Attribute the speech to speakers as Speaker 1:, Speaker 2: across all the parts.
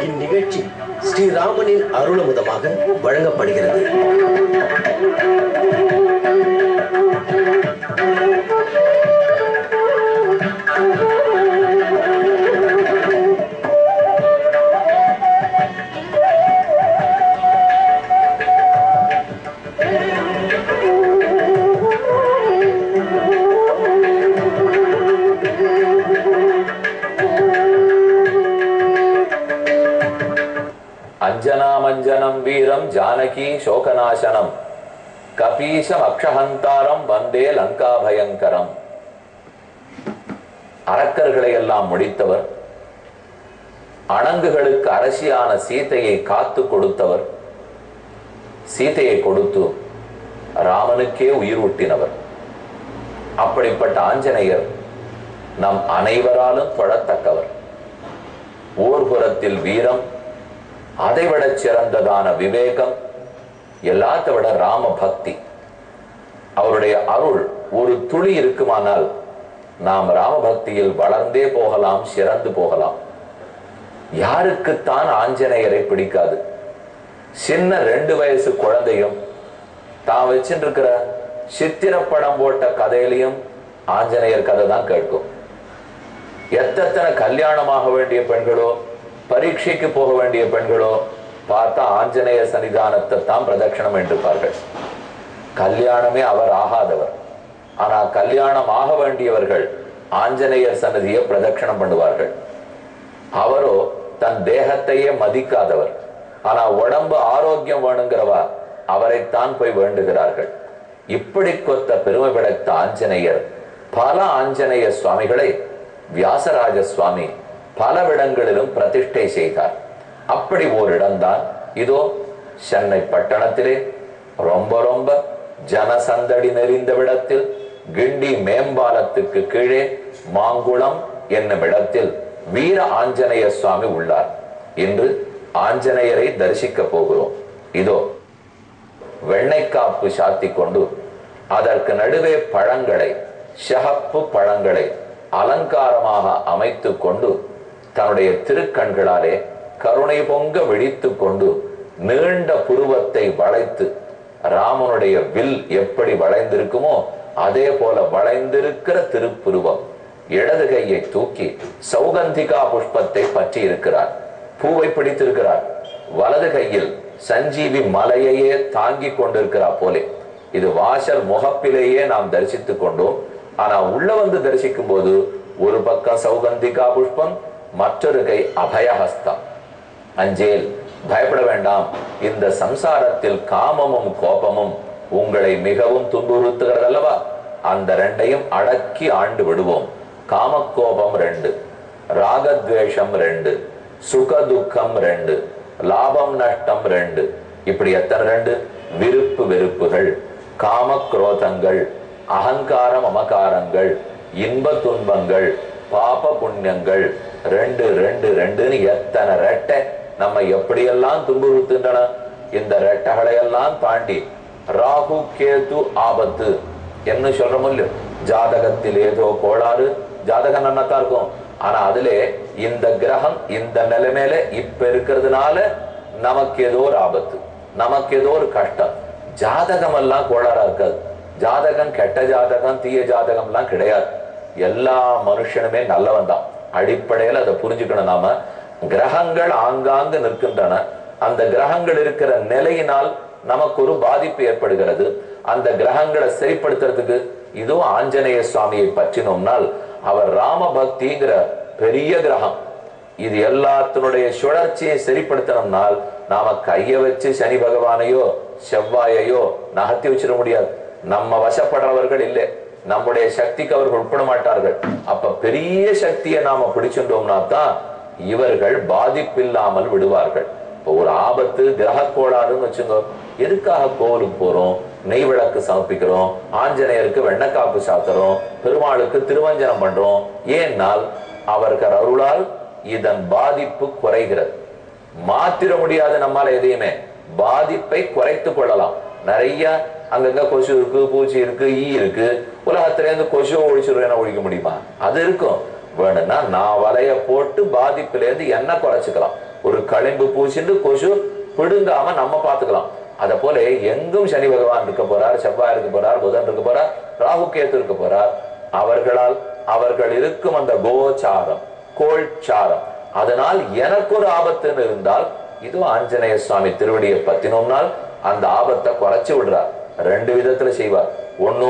Speaker 1: இந்நிகழ்ச்சி ஸ்ரீராமனின் அருளமுதமாக வழங்கப்படுகிறது.
Speaker 2: அஞ்சனாமஞ்சனம் வீரம் ஜானகி சோகநாசனம் கபீசம் அக்ஷஹந்தாரம் வந்தே லங்கா பயங்கரம். அரக்கர்களை எல்லாம் முடித்தவர், அணங்குகளுக்கு அரசியான சீதையை காத்து கொடுத்தவர், சீதையை கொடுத்து ராமனுக்கே உயிரூட்டினவர். அப்படிப்பட்ட ஆஞ்சநேயர் நம் அனைவராலும் தொழத்தக்கவர். ஓர்புறத்தில் வீரம், அதைவிட சிறந்ததான விவேகம், எல்லாத்த விட ராம பக்தி. அவருடைய அருள் ஒரு துளி இருக்குமானால் நாம் ராமபக்தியில் வளர்ந்தே போகலாம், சிறந்து போகலாம். யாருக்குத்தான் ஆஞ்சநேயரை பிடிக்காது? சின்ன 2 வயசு குழந்தையும் தான் வச்சுருக்கிற சித்திரப்படம் போட்ட கதையிலையும் ஆஞ்சநேயர் கதை தான் கேட்கும். எத்தனை கல்யாணமாக வேண்டிய பெண்களோ, பரீட்சைக்கு போக வேண்டிய பெண்களோ பார்த்தா ஆஞ்சநேய சன்னிதானத்தை தான் பிரதட்சணம் என்றிருப்பார்கள். கல்யாணமே அவர் ஆகாதவர், ஆனா கல்யாணம் ஆக வேண்டியவர்கள் ஆஞ்சநேயர் சன்னதியை பிரதட்சணம் பண்ணுவார்கள். அவரோ தன் தேகத்தையே மதிக்காதவர், ஆனா உடம்பு ஆரோக்கியம் வேணுங்கிறவா அவரைத்தான் போய் வேண்டுகிறார்கள். இப்படி கொத்த பெருமை படைத்த ஆஞ்சநேயர் பல ஆஞ்சநேய சுவாமிகளை வியாசராஜ சுவாமி பலவிடங்களிலும் பிரதிஷ்டை செய்தார். அப்படி ஓரிடம்தான் இதோ சென்னை பட்டணத்திலே ரொம்ப ரொம்ப ஜனசந்தடி நெறிந்த விடத்தில் கிண்டி மேம்பாலத்துக்கு கீழே மாங்குளம் என்னும் இடத்தில் வீர ஆஞ்சநேய சுவாமி உள்ளார். இன்று ஆஞ்சநேயரை தரிசிக்க போகிறோம். இதோ வெண்ணைக்காப்பு சாத்தி கொண்டு அதற்கு நடுவே பழங்களை, சிகப்பு பழங்களை அலங்காரமாக அமைத்து கொண்டு தன்னுடைய திருக்கண்களாலே கருணை பொங்க விழித்து கொண்டு நீண்ட புருவத்தை வளைத்து, ராமனுடைய வில் எப்படி வளைந்திருக்குமோ அதே போல வளைந்திருக்கிற திருப்புருவம், இடது கையை தூக்கி சௌகந்திகா புஷ்பத்தை பற்றி இருக்கிறார், பூவை பிடித்திருக்கிறார். வலது கையில் சஞ்சீவி மலையையே தாங்கி கொண்டிருக்கிறார் போலே. இது வாசல் முகப்பிலேயே நாம் தரிசித்துக் கொண்டோம். ஆனா உள்ள வந்து தரிசிக்கும் போது ஒரு பக்கம் சௌகந்திகா புஷ்பம், மற்றொரு கை அபயஹஸ்தம். அஞ்சேல், பயப்பட வேண்டாம். இந்த சம்சாரத்தில் காமமும் கோபமும் உங்களை மிகவும் துன்புறுத்துகிறது அல்லவா? அந்த 2ஐயும் அடக்கி ஆண்டு விடுவோம். காமக்கோபம் 2, ராகத்வேஷம் 2, சுகதுக்கம் 2, லாபம் நஷ்டம் 2. இப்படி எத்தனை 2? விருப்பு வெறுப்புகள், காம குரோதங்கள், அகங்காரம் அமகாரங்கள், இன்ப துன்பங்கள், பாப புண்ணியங்கள் 2 2 2ன்னு எத்தனை ரெட்டை நம்ம எப்படியெல்லாம் துன்புறுத்துகின்றன. இந்த ரெட்டைகளை எல்லாம் தாண்டி ராகு கேது ஆபத்து என்ன சொல்றோம் இல்லையோ, ஜாதகத்தில் ஏதோ கோளாறு, ஜாதகம் நன்னாத்தான் இருக்கும், ஆனா அதுல இந்த கிரகம் இந்த நிலைமையில இப்ப இருக்கிறதுனால நமக்கு ஏதோ ஒரு ஆபத்து, நமக்கு ஏதோ ஒரு கஷ்டம். ஜாதகம் எல்லாம் கோளாறா இருக்காது. ஜாதகம் கெட்ட ஜாதகம் தீய ஜாதகம் எல்லாம் கிடையாது. எல்லா மனுஷனுமே நல்லவன் தான். அடிப்படையில் அதை புரிஞ்சுக்கணும். நாம கிரகங்கள் ஆங்காங்கு நிற்கின்றன. அந்த கிரகங்கள் இருக்கிற நிலையினால் நமக்கு ஒரு பாதிப்பு ஏற்படுகிறது. அந்த கிரகங்களை சரிப்படுத்துறதுக்கு இதோ ஆஞ்சநேய சுவாமியை பற்றினோம்னால் அவர் ராம பக்திங்கிற பெரிய கிரகம். இது எல்லாத்தினுடைய சுழற்சியை சரிப்படுத்தணும்னால் நாம கைய வச்சு சனி பகவானையோ செவ்வாயையோ நகர்த்தி வச்சிட முடியாது. நம்ம வசப்படுறவர்கள் இல்லை, நம்முடைய சக்திக்கு அவர்கள் உட்பட மாட்டார்கள். அப்ப பெரிய சக்தியை நாம பிடிச்சுட்டோம்னா தான் இவர்கள் பாதிப்பில்லாமல் விடுவார்கள். இப்போ ஒரு ஆபத்து கிரக கோளாறுன்னு வச்சுங்க, எதுக்காக கோவிலுக்கு போறோம், நெய் விளக்கு சமர்ப்பிக்கிறோம், ஆஞ்சநேயருக்கு வெண்ணக்காப்பு சாத்துறோம், பெருமாளுக்கு திருவஞ்சனம் பண்றோம். ஏன்னால் அவர்கள் அருளால் இதன் பாதிப்பு குறைகிறது. மாத்திர முடியாது நம்மால எதையுமே, பாதிப்பை குறைத்து கொள்ளலாம். நிறைய அங்கங்க கொசு இருக்கு, பூச்சி இருக்கு, ஈ இருக்கு. உலகத்துல இருந்து கொசுவை ஒழிச்சிருவேன், ஒழிக்க முடியுமா? அது இருக்கும். வேணும்னா நான் வலைய போட்டு பாதிப்புல இருந்து என்ன குறைச்சிக்கலாம். ஒரு களிம்பு பூசிட்டு கொசு பிடுங்காம நம்ம பார்த்துக்கலாம். அத போல எங்கும் சனி பகவான் இருக்க போறார், செவ்வாய் இருக்க போறார், புதன் இருக்க போறார், ராகு கேத்து இருக்க போறார். அவர்களால் அவர்கள் இருக்கும் அந்த கோச்சாரம் கோள்சாரம் அதனால் எனக்கு ஒரு ஆபத்துன்னு இருந்தால் இது ஆஞ்சநேய சுவாமி திருவடியை பத்தினோம்னால் அந்த ஆபத்தை குறைச்சு விடுறார். ரெண்டு விதத்துல செய்வார். ஒண்ணு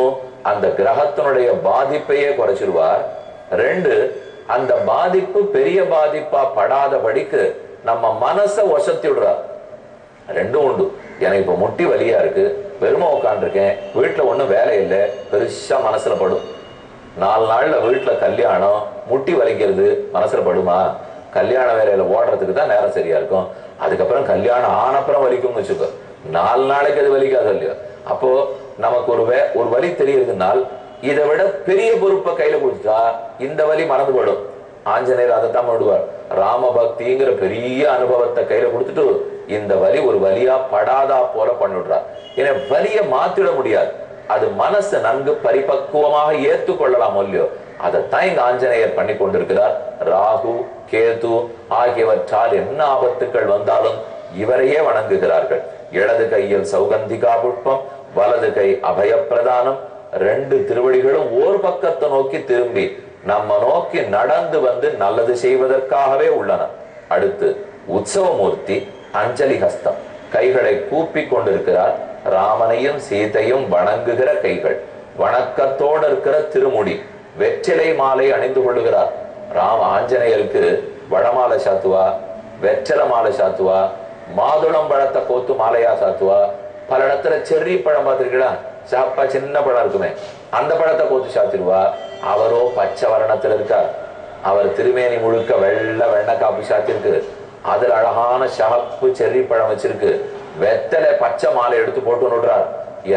Speaker 2: அந்த கிரகத்தினுடைய பாதிப்பையே குறைச்சிருவார். ரெண்டு அந்த பாதிப்பு பெரிய பாதிப்பா படாதபடிக்கு நம்ம மனசை வசத்தி விடுறார். ரெண்டும் உண்டு. எனக்கு இப்ப முட்டி வலியா இருக்கு, பெருமை உட்காந்துருக்கேன், வீட்டுல ஒண்ணும் வேலை இல்லை, பெருசா மனசுல படும். 4 நாள்ல வீட்டுல கல்யாணம், முட்டி வலிக்கிறது மனசுல படுமா? கல்யாண வேலையில ஓடுறதுக்கு தான் நேரம் சரியா இருக்கும். அதுக்கப்புறம் கல்யாணம் ஆனப்புறம் வலிக்கும்னு வச்சுக்கோ. 4 நாளைக்கு அது வலிக்காது இல்லையா? அப்போ நமக்கு ஒரு வலி தெரியுதுனால் இதை விட பெரிய பொறுப்பை கையில கொடுத்தா இந்த வலி மறந்து போடும். ஆஞ்சநேயர் அதைத்தான் விடுவார். ராம பக்திங்கிற பெரிய அனுபவத்தை கையில கொடுத்துட்டு இந்த வலி ஒரு வலியா படாதா போல பண்ணிவிடுறார். ஏன்னா வலியை மாத்திட முடியாது. அது மனசு நன்கு பரிபக்குவமாக ஏற்றுக்கொள்ளலாம் இல்லையோ, அதைத்தான் இங்க ஆஞ்சநேயர் பண்ணி கொண்டிருக்கிறார். ராகு கேது ஆகியவற்றால் என்ன ஆபத்துக்கள் வந்தாலும் இவரையே வணங்குகிறார்கள். இடது கையில் சௌகந்திகா புஷ்பம், வலது கை அபயப்பிரதானம். 2 திருவடிகளும் ஓர் பக்கத்தை நோக்கி திரும்பி நம்ம நோக்கி நடந்து வந்து நல்லது செய்வதற்காகவே உள்ளன. அடுத்து உற்சவமூர்த்தி அஞ்சலி ஹஸ்தம், கைகளை கூப்பி கொண்டிருக்கிறார். ராமனையும் சீதையும் வணங்குகிற கைகள், வணக்கத்தோடு இருக்கிற திருமுடி, வெற்றிலை மாலை அணிந்து கொள்ளுகிறார். ஆஞ்சநேயருக்கு வடமாலை சாத்துவா, வெற்றிலை மாலை சாத்துவா, மாதுளம் பழத்தை கோத்து மாலையா சாத்துவா. பல இடத்துல செர்ரி பழம் பார்த்திருக்கீங்களா? சாப்பா சின்ன பழம் இருக்குமே, அந்த பழத்தை கோத்து சாத்திடுவா. அவரோ பச்சை வர்ணத்துல இருக்கார். அவர் திருமேனி முழுக்க வெண்ணெய் காப்பி சாத்திருக்கு. அதுல அழகான சகப்பு செர்ரி பழம் வச்சிருக்கு. வெத்தலை பச்சை மாலை எடுத்து போட்டு விடுறார்.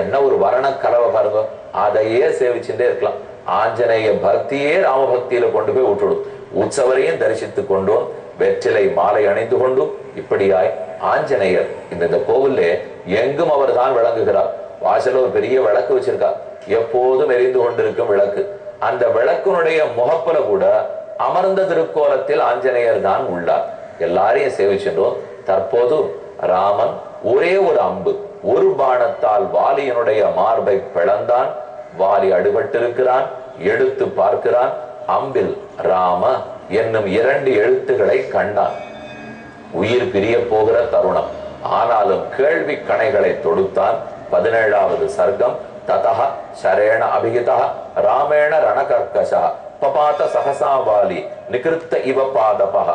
Speaker 2: என்ன ஒரு வர்ண கலவை பாருங்க. அதையே சேவிச்சுட்டே இருக்கலாம். ஆஞ்சநேய பக்தியே ராம பக்தியில கொண்டு போய் விட்டுடும். உற்சவரையும் தரிசித்து கொண்டும் வெற்றிலை மாலை அணிந்து கொண்டும் இப்படியாய் ஆஞ்சநேயர் இந்த கோவில்ல எங்கும் அவர் தான் விளங்குகிறார். வாசல ஒரு பெரிய விளக்கு வச்சிருக்கார், எப்போதும் எரிந்து கொண்டிருக்கும் விளக்கு. அந்த விளக்கினுடைய முகப்புல கூட அமர்ந்த திருக்கோலத்தில் ஆஞ்சநேயர் தான் உள்ளார். எல்லாரையும் சேவிச்சென்றோம். தற்போது ராமன் ஒரே ஒரு அம்பு, ஒரு பாணத்தால் வாலியினுடைய மார்பை பிளந்தான். வாலி அடிபட்டிருக்கிறான். எடுத்து பார்க்கிறான். அம்பில் ராம என்னும் 2 எழுத்துக்களை கண்டான். உயிர் பிரிய போகிற தருணம். ஆனாலும் கேள்வி கணைகளை தொடுத்தான். 17வது சர்க்கம். ததஹ சரேண அபிகிதஹ ராமேண ரணகர்கஷா பபாத சகசாவாலி நிகிருத்த இவ பாதபஹ.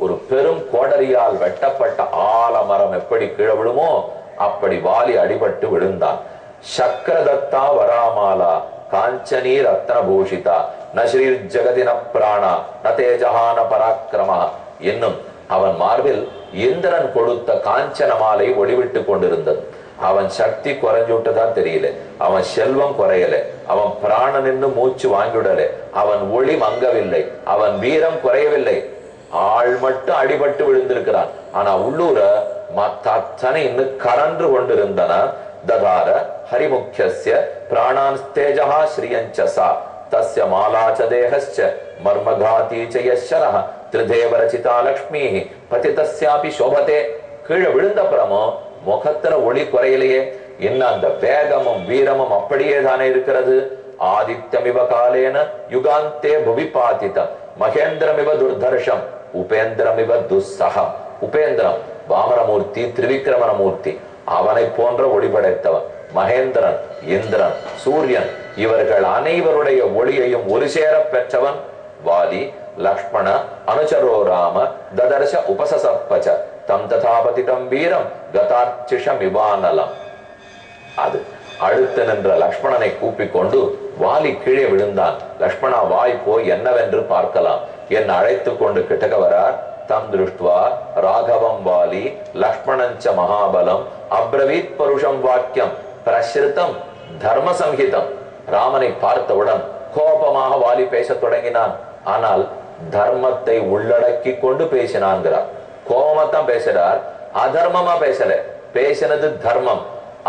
Speaker 2: ஒரு பெரும் கோடரியால் வெட்டப்பட்ட ஆலமரம் எப்படி கீழே விழுமோ அப்படி வாலி அடிபட்டு விழுந்தான். சக்கரதத்தா வராமாலா காஞ்சனி ரத்னபூஷிதா நஸ்ரீர் ஜெகதின பிராணா நதேஜஹான பராக்கிரமா என்னும் அவன் மார்பில் இந்திரன் கொடுத்த காஞ்சன மாலை ஒளிவிட்டு கொண்டிருந்தது. அவன் சக்தி குறைஞ்சுட்டதா தெரியல, அவன் செல்வம் குறையல, அவன் பிராணன் என்று மூச்சு வாங்கிவிடல, அவன் ஒளி மங்கவில்லை, அவன் வீரம் குறையவில்லை. ஆள் மட்டும் அடிபட்டு விழுந்திருக்கிறான். ஆனா உள்ளூர மத்தனை இன்னும் கரன்று கொண்டிருந்தன. ததார ஹரிமுக்கியஸ்ய பிராணான்ஸ்தேஜஹா ஸ்ரீயஞ்சசா தஸ்ய மாலாச்ச தேஹஸ்ச மர்மகாதீச்ச யஸ்ஸரஹ த்ரிதேவரசிதா லக்ஷ்மீ பதிதஸ்யாபி சோபதே. கீழே விழுந்தப்புறமோ முகத்துல ஒளி குறையிலேயே, இன்னும் அந்த வேகமும் வீரமும் அப்படியே தானே இருக்கிறது. ஆதித்யமிவ காலேன யுகாந்தே புவி பாதிதம் மகேந்திரமிவ துர்தர்ஷம் உபேந்திரமிவ துஸ்ஸகம். உபேந்திரம் வாமனமூர்த்தி, திரிவிக்ரமணமூர்த்தி, அவனை போன்ற ஒளி படைத்தவன். மகேந்திரன், இந்திரன், சூரியன் இவர்கள் அனைவருடைய ஒளியையும் ஒரு சேர பெற்றவன் வாலி. லக்ஷ்மண அனுச்சரோ ராம ததர்ஷ உபசசப்பச்ச தம் ததாபதிதம் வீரம் கதார்ச்சிஷம் இவானலம். அது அடுத்து நின்ற லக்ஷ்மணனை கூப்பிக் கொண்டு வாலி கீழே விழுந்தான். லக்ஷ்மணா வாய் போய் என்னவென்று பார்க்கலாம் என்ன அழைத்து கொண்டு கிட்டக வரார். தம் திருஷ்டுவா ராகவம் வாலி லக்ஷ்மணஞ்ச மகாபலம் அப்ரவீத் பருஷம் வாக்கியம் பிரஸ்ருதம் தர்ம சம்ஹிதம். ராமனை பார்த்தவுடன் கோபமாக வாலி பேசத் தொடங்கினான். ஆனால் தர்மத்தை உள்ளடக்கி கொண்டு பேசினான்கிறார். கோபத்தான் பேசுறார், அதர்மமா பேசல. பேசினது தர்மம்,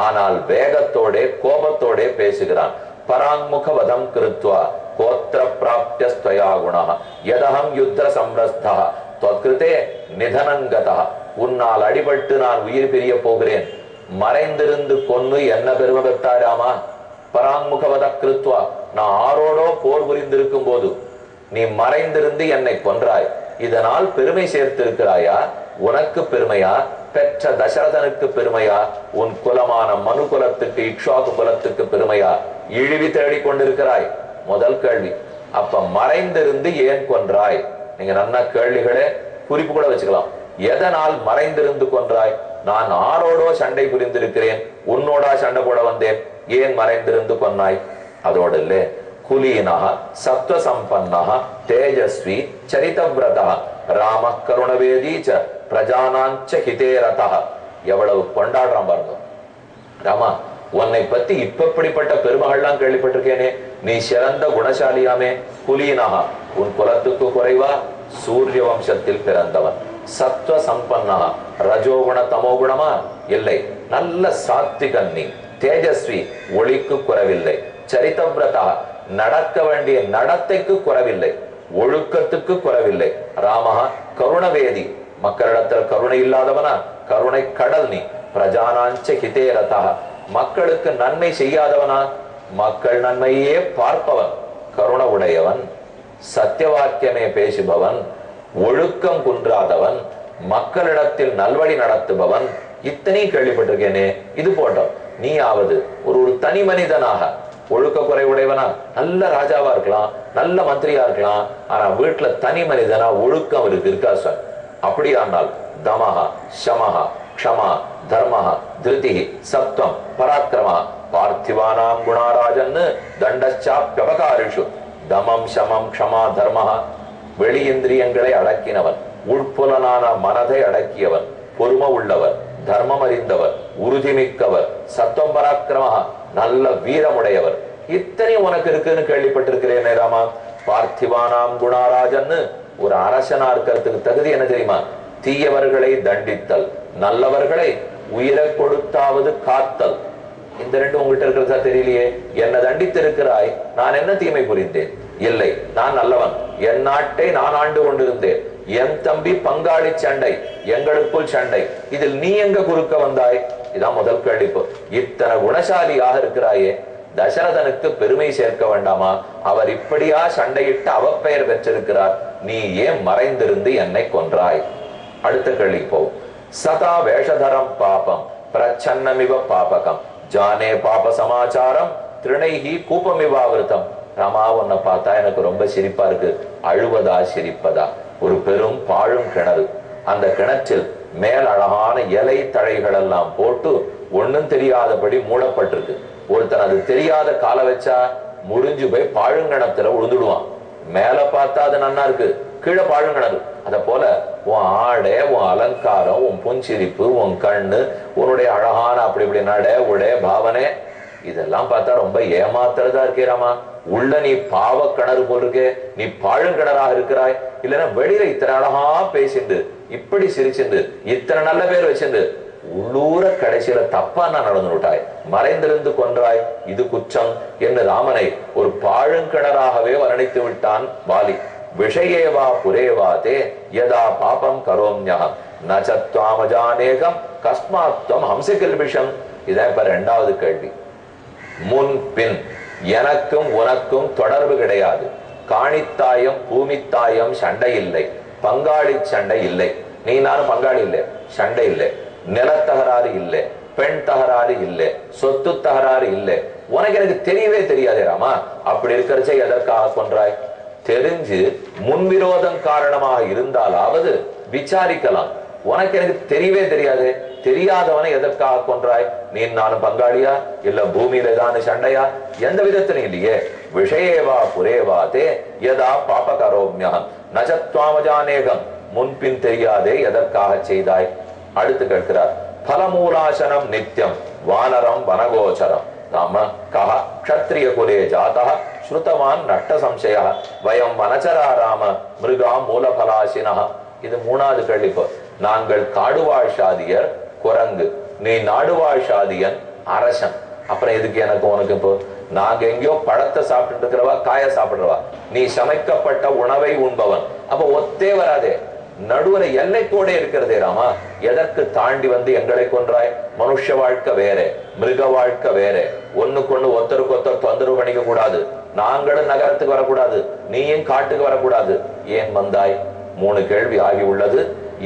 Speaker 2: ஆனால் வேகத்தோட கோபத்தோட பேசுகிறான். பராங்முக வதம் கிருத்வா கோத்திர பிராப்திய ஸ்வயா குணா யதஹம் யுத்த சம்ரஸ்தா தொத்கிருதே நிதனங்கதா, உன்னால் அடிபட்டு நான் உயிர் பிரிய போகிறேன். மறைந்திருந்து கொன்னு என்ன பெருமை பெற்றாராமா? பராங்முகவத கிருத்வா, நான் ஆரோடோ போர் புரிந்திருக்கும் போது நீ மறைந்திருந்து என்னை கொன்றாய். இதனால் பெருமை சேர்த்திருக்கிறாயா? உனக்கு பெருமையா? பெற்ற தசரதனுக்கு பெருமையா? உன் குலமான மனு குலத்துக்கு, இக்ஷ்வாகு குலத்துக்கு பெருமையா? இழிவி தேடி கொண்டிருக்கிறாய். முதல் கேள்வி. அப்ப மறைந்திருந்து ஏன் கொன்றாய்? நீங்க நல்ல கேள்விகளே குறிப்பு கூட வச்சுக்கலாம். எதனால் மறைந்திருந்து கொன்றாய்? நான் ஆரோடோ சண்டை புரிந்திருக்கிறேன், உன்னோடா சண்டை போட வந்தேன், ஏன் மறைந்திருந்து கொன்னாய்? அதோடு இல்ல, குலீனஹ சத்வசம்பன்னஹ தேஜஸ்வி சரிதவ்ரதஹ ராம கருணவேதீச்ச பிரஜானாஞ்ச ஹிதேரதஹ. எவ்வளவு கொண்டாடுறான் பாருங்க. ராமா, உன்னை பத்தி இப்படிப்பட்ட பெருமகள்லாம் கேள்விப்பட்டிருக்கேனே, நீ சிறந்த குணசாலியாமே. குலீனஹ, உன் குலத்துக்கு குறைவா? சூரிய வம்சத்தில் பிறந்தவன். சத்வ சம்பன்னா, ரஜோகுண தமோகுணமா? இல்லை, நல்ல சாத்விகன் நீ. தேஜஸ்வி, ஒளிக்கு குறைவில்லை. சரிதவ்ரதா, நடக்க வேண்டிய நடத்தைக்கு குறைவில்லை, ஒழுக்கத்துக்கு குறைவில்லை. ராமஹா கருணவேதி, மக்களிடத்தில் கருணை இல்லாதவனா? கருணை கடல் நீ. பிரஜானாஞ்ச ஹிதேரதா, மக்களுக்கு நன்மை செய்யாதவனா? மக்கள் நன்மையே பார்ப்பவன். கருண உடையவன், சத்தியவாக்கியமே பேசுபவன், ஒழுக்கம் குன்றாதவன், மக்களிடத்தில் நல்வழி நடத்துபவன். இத்தனை கேள்விப்பட்டிருக்கேனே. இது போட்டோம். நீ ஆவது ஒரு தனி மனிதனாக ஒழுக்க குறைவுடையவனா? நல்ல ராஜாவா இருக்கலாம், நல்ல மந்திரியா இருக்கலாம், ஆனா வீட்டுல தனி மனிதனா ஒழுக்கம் இருக்கா சார்? அப்படியானால் தமஹா சமஹா க்ஷமா தர்மஹா திருதி சத்வம் பராக்கிரமா பார்த்திவானாம் குணாராஜன் தண்டச்சாப்யபகாரிஷு. தமம் சமம் க்ஷமா தர்மஹா, வெளியிந்திரியங்களை அடக்கினவன், உட்புலனான மனதை அடக்கியவன், பொறுமை உள்ளவர், தர்மம் அறிந்தவர், உறுதிமிக்கவர், சத்வம் பராக்கிரமா, நல்ல வீரமுடையவர். இத்தனை உனக்கு இருக்குன்னு கேள்விப்பட்டிருக்கிறேனே ராமா. பார்த்திவானாம் குணாராஜன்னு ஒரு அரசனா இருக்கிறதுக்கு தகுதி என்ன தெரியுமா? தீயவர்களை தண்டித்தல், நல்லவர்களை உயிரை கொடுத்தாவது காத்தல். இந்த ரெண்டு உங்ககிட்ட இருக்கிறதா தெரியலையே. என்ன தண்டித்திருக்கிறாய், நான் என்ன தீமை புரிந்தேன்? இல்லை, நான் நல்லவன், என் நாட்டை நான் ஆண்டு கொண்டிருந்தேன், என் தம்பி பங்காளி சண்டை, எங்களுக்குள் சண்டை, இதில் நீ எங்க குறுக்க வந்தாய்? இதான் முதல் கேள்வி. இத்தனை குணசாலியாக இருக்கிறாயே, தசரதனுக்கு பெருமை சேர்க்க வேண்டாமா? அவர் இப்படியா சண்டையிட்டு அவப்பெயர் பெற்றிருக்கிறார், நீ ஏன் மறைந்திருந்து என்னை கொன்றாய்? அடுத்த கேள்வி போ. சதா வேஷதரம் பாபம் பிரச்சன்னமிவ பாபகம் ஜானே பாப சமாச்சாரம் திருணைகி கூப்பமிவாவிருத்தம். ராமா, உன்னை பார்த்தா எனக்கு ரொம்ப சிரிப்பா இருக்கு. அழுவதா சிரிப்பதா? ஒரு பெரும் பாழும் கிணறு, அந்த கிணற்றில் மேல் அழகான இலை தழைகள் எல்லாம் போட்டு ஒண்ணும் தெரியாதபடி மூடப்பட்டிருக்கு. ஒருத்தன் அது தெரியாத கால வச்சா முடிஞ்சு போய் பாழுங்கணத்துல விழுந்துடுவான். மேல பார்த்தா அது நன்னா இருக்கு, கீழே பாழுங்கணறு. அத போல உன் ஆடை, உன் அலங்காரம், உன் புஞ்சிரிப்பு, உன் கண்ணு, உன்னுடைய அழகான அப்படி இப்படி நட உடை பாவனை, இதெல்லாம் பார்த்தா ரொம்ப ஏமாத்துறதா இருக்கேராமா. உள்ள நீ பாவ கிணறு போல் இருக்கே, நீ பாழுங்கிணறாக இருக்கிறாய். இல்லைன்னா வெளியில இத்தனை அழகா பேசிண்டு, இப்படி சிரிச்சுண்டு, இத்தனை நல்ல பேர் வச்சிருந்து, உள்ளூர கடைசியில தப்பா நான் நடந்து விட்டாய், மறைந்திருந்து கொன்றாய், இது குற்றம் என்று ராமனை ஒரு பாழுங்கிணறாகவே வர்ணித்து விட்டான் வாலி. விஷயேவா புரேவாதே யதா பாபம் கரோம்யம் நச்சத்வாமஜானேகம் கஸ்மாத்வம் ஹம்சிகல்பிஷம். இதான் இப்ப இரண்டாவது கேள்வி. முன் பின் எனக்கும் உனக்கும் தொடர்பு கிடையாது. காணித்தாயம் பூமித்தாயம் சண்டை இல்லை, பங்காளி சண்டை இல்லை. நீ நானும் பங்காளி இல்லை, சண்டை இல்லை, நிலத்தகராறு இல்லை, பெண் தகராறு இல்லை, சொத்து தகராறு இல்லை. உனக்கு எனக்கு தெரியவே தெரியாது ராமா. அப்படி இருக்கிறச்ச எதற்காக கொன்றாய்? தெரிஞ்சு முன்விரோதம் காரணமாக இருந்தாலாவது விசாரிக்கலாம். உனக்கு எனக்கு தெரியவே தெரியாது, தெரியாதவனை எதற்காக கொன்றாய்? நீ நானும் பங்காளியா, இல்ல பூமியில ஏதான சண்டையா? எந்த விதத்திலும் இல்லையே. விஷயேவா புரேவாதே யதா பாபகரோம்யம் நச்சத்வாமஜானேகம். முன்பின் தெரியாதே எதற்காக செய்தாய்? அடுத்து கேட்கிறார். பலமூலாசனம் நித்தியம் வானரம் வனகோச்சரம் நாம கஹ க்ஷத்ரிய குலே ஜாதः ஸ்ருதவான் நஷ்ட சம்சய வயம் வனச்சரா ராம மிருகா மூலபலாசினஹ. இது மூணாவது கேள்வி. நாங்கள் காடுவாழ் சாதியர் குரங்கு, நீ நாடுவாழ் சாதியன் அரசன். அப்புறம் எதுக்கு எனக்கு உனக்கு? இப்போ நாங்க எங்கேயோ பழத்தை சாப்பிட்டு இருக்கிறவா, காய சாப்பிடுறவா, நீ சமைக்கப்பட்ட உணவை உண்பவன். அப்ப ஒத்தே வராதே. நடுவுல எல்லைக்கோடே இருக்கிறதே ராமா. எதற்கு தாண்டி வந்து எங்களை கொன்றாய்? மனுஷ வாழ்க்கை வேற, மிருக வாழ்க்கை வேற. ஒண்ணுக்கொண்ணு ஒருத்தருக்கு ஒருத்தர் தொந்தரவு பண்ணிக்க கூடாது. நாங்களும் நகரத்துக்கு வரக்கூடாது, நீயும் காட்டுக்கு வரக்கூடாது. ஏன் வந்தாய்? 3 கேள்வி ஆகி உள்ளது.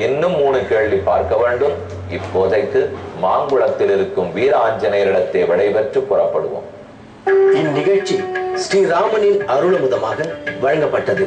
Speaker 2: இன்னும் 3 கேள்வி பார்க்க வேண்டும். இப்போதைக்கு மாங்குளத்தில் இருக்கும் வீர ஆஞ்சநேயரிடத்தை விடைபெற்று புறப்படுவோம்.
Speaker 1: இந்நிகழ்ச்சி ஸ்ரீராமனின் அருளமுதமாக வழங்கப்பட்டது.